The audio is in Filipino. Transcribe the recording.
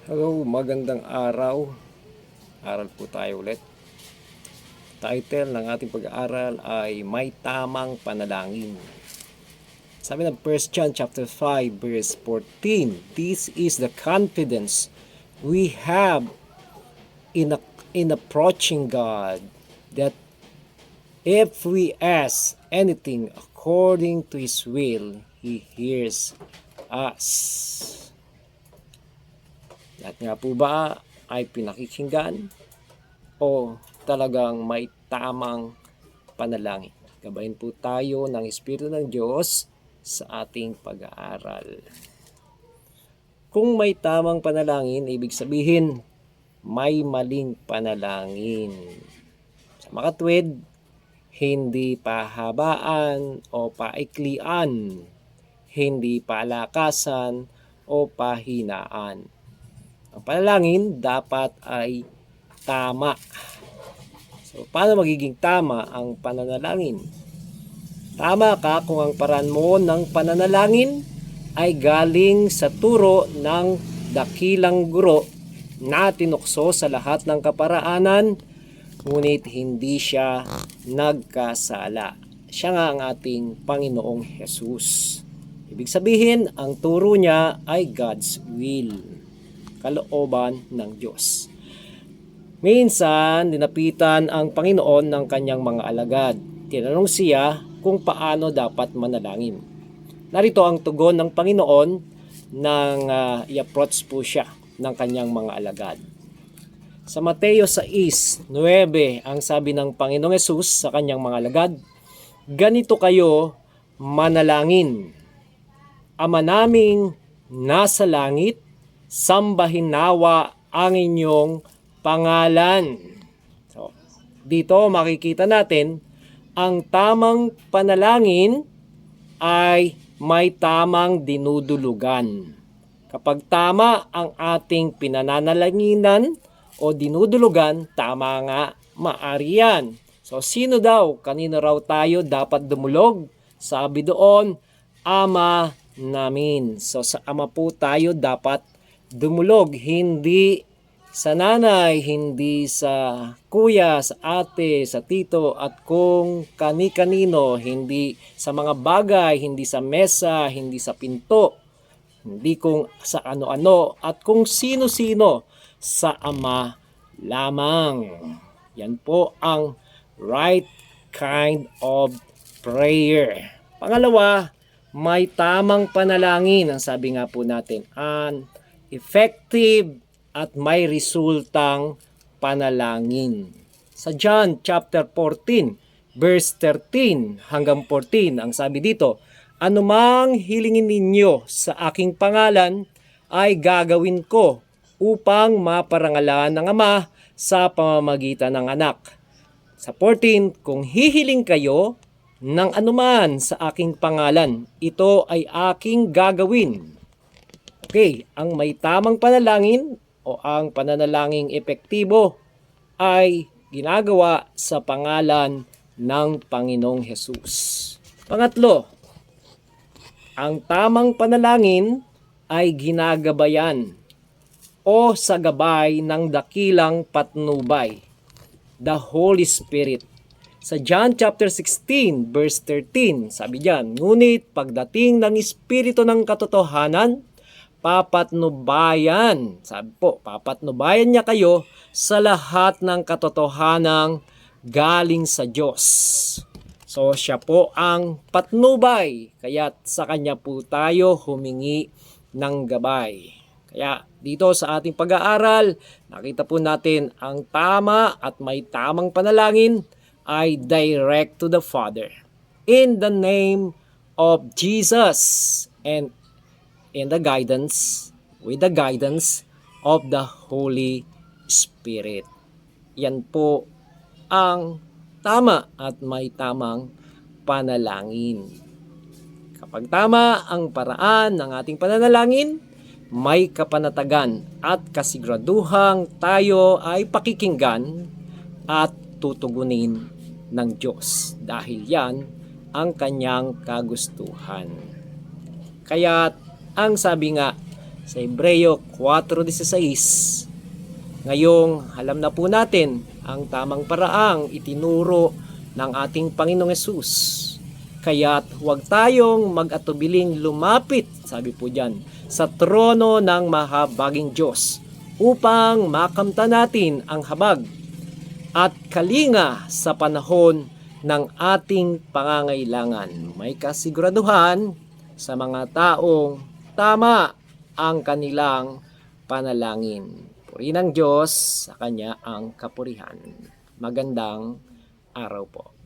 Hello, magandang araw. Aral po tayo ulit. Title ng ating pag-aaral ay May Tamang Panalangin. Sabi ng 1 John chapter 5 verse 14, this is the confidence we have in approaching God, that if we ask anything according to His will, He hears us. Lahat nga po ba ay pinakikinggan o talagang may tamang panalangin? Gabayin po tayo ng Espiritu ng Diyos sa ating pag-aaral. Kung may tamang panalangin, ibig sabihin may maling panalangin. Sa makatwid, hindi pahabaan o paiklian, hindi palakasan o pahinaan. Ang panalangin dapat ay tama. So, paano magiging tama ang pananalangin? Tama ka kung ang paraan mo ng pananalangin ay galing sa turo ng dakilang guro na tinukso sa lahat ng kaparaanan, ngunit hindi siya nagkasala. Siya nga ang ating Panginoong Jesus. Ibig sabihin, ang turo niya ay God's will, kalooban ng Diyos. Minsan, dinapitan ang Panginoon ng kanyang mga alagad. Tinanong siya kung paano dapat manalangin. Narito ang tugon ng Panginoon nang i-approach po siya ng kanyang mga alagad. Sa Mateo 6:9, ang sabi ng Panginoong Hesus sa kanyang mga alagad, ganito kayo manalangin. Ama naming nasa langit, sambahin nawa ang inyong pangalan. So, dito makikita natin ang tamang panalangin ay may tamang dinudulugan. Kapag tama ang ating pinananalanginan o dinudulugan, tama nga, maari yan. So, sino daw? Kanino raw tayo dapat dumulog? Sabi doon, Ama namin. So, sa Ama po tayo dapat dumulog, hindi sa nanay, hindi sa kuya, sa ate, sa tito, at kung kani-kanino, hindi sa mga bagay, hindi sa mesa, hindi sa pinto, hindi kung sa ano-ano, at kung sino-sino, sa Ama lamang. Yan po ang right kind of prayer. Pangalawa, may tamang panalangin, ang sabi nga po natin, an effective at may resultang panalangin. Sa John chapter 14 verse 13 hanggang 14, ang sabi dito, anumang hilingin ninyo sa aking pangalan ay gagawin ko upang maparangalan ng Ama sa pamamagitan ng anak. Sa 14, kung hihiling kayo ng anuman sa aking pangalan, ito ay aking gagawin. Okay, ang may tamang panalangin o ang pananalangin epektibo ay ginagawa sa pangalan ng Panginoong Hesus. Pangatlo, ang tamang panalangin ay ginagabayan o sa gabay ng dakilang patnubay, the Holy Spirit. Sa John chapter 16 verse 13, sabi diyan, ngunit pagdating ng Espiritu ng katotohanan, papatnubayan, sabi po, papatnubayan niya kayo sa lahat ng katotohanang galing sa Diyos. So, siya po ang patnubay, kaya sa kanya po tayo humingi ng gabay. Kaya dito sa ating pag-aaral, nakita po natin ang tama at may tamang panalangin ay direct to the Father. In the name of Jesus and with the guidance of the Holy Spirit. Yan po ang tama at may tamang panalangin. Kapag tama ang paraan ng ating pananalangin, may kapanatagan at kasiguraduhang tayo ay pakikinggan at tutugunin ng Diyos dahil yan ang kanyang kagustuhan. Kaya ang sabi nga sa Hebreo 4:16. Ngayong alam na po natin ang tamang paraang itinuro ng ating Panginoong Hesus. Kaya't huwag tayong mag-atubiling lumapit, sabi po diyan, sa trono ng mahabaging Diyos upang makamta natin ang habag at kalinga sa panahon ng ating pangangailangan. May kasiguraduhan sa mga taong tama ang kanilang panalangin. Purihin ng Diyos, sa Kanya ang kapurihan. Magandang araw po.